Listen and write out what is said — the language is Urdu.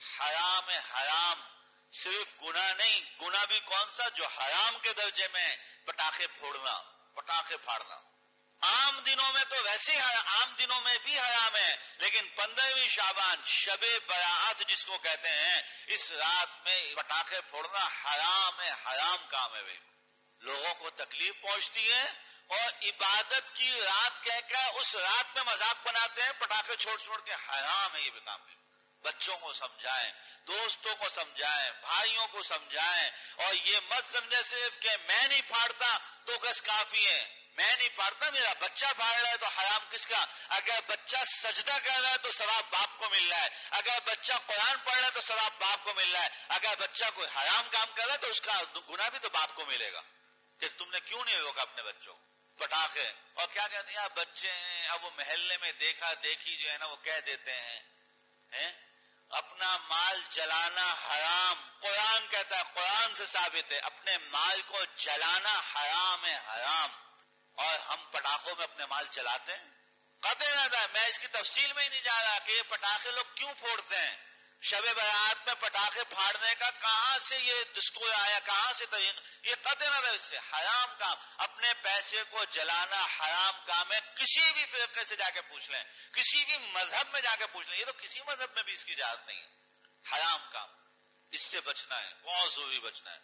حرام حرام صرف گناہ نہیں، گناہ بھی کون سا؟ جو حرام کے درجے میں، پٹاخے پھوڑنا، پٹاخے پھاڑنا۔ عام دنوں میں تو ویسے ہی عام دنوں میں بھی حرام ہے، لیکن 15ویں شعبان شب برات جس کو کہتے ہیں، اس رات میں پٹاخے پھوڑنا حرام ہے، حرام کام ہے بھائی، لوگوں کو تکلیف پہنچتی ہے، اور عبادت کی رات کہہ کر اس رات میں مذاق بناتے ہیں، پٹاخے چھوڑ چھوڑ کے، حرام ہے یہ بھی کام بھی۔ بچوں کو سمجھائیں، دوستوں کو سمجھائیں، بھائیوں کو سمجھائیں، اور یہ مت سمجھے صرف کہ میں نہیں پھاڑتا تو بس کافی ہے، میں نہیں پڑھتا، میرا بچہ پڑھ رہا ہے تو حرام کس کا؟ اگر بچہ سجدہ کر رہا ہے تو ثواب باپ کو مل رہا ہے، اگر بچہ قرآن پڑھ رہا ہے تو ثواب باپ کو مل رہا ہے، اگر بچہ کوئی حرام کام کر رہا ہے تو اس کا گناہ بھی تو باپ کو ملے گا کہ تم نے کیوں نہیں روکا اپنے بچوں کو۔ پٹاخے اور کیا کہتے ہیں، بچے ہیں، اب وہ محلے میں دیکھا دیکھی جو ہے نا وہ کہہ دیتے ہیں اپنا مال جلانا حرام، قرآن کہتا ہے، قرآن سے ثابت ہے اپنے مال کو جلانا حرام ہے، حرام، اور ہم پٹاخوں میں اپنے مال جلاتے ہیں۔ قطع نظر میں اس کی تفصیل میں ہی نہیں جا رہا کہ یہ پٹاخے لوگ کیوں پھوڑتے ہیں، شب برات میں پٹاخے پھاڑنے کا کہاں سے یہ دستور آیا، کہاں سے طریقہ، یہ قطع نظر اس سے حرام کام، اپنے پیسے کو جلانا حرام کام ہے۔ کسی بھی فرقے سے جا کے پوچھ لیں، کسی بھی مذہب میں جا کے پوچھ لیں، یہ تو کسی مذہب میں بھی اس کی اجازت نہیں ہے، حرام کام، اس سے بچنا ہے، بہت ضروری بچنا ہے۔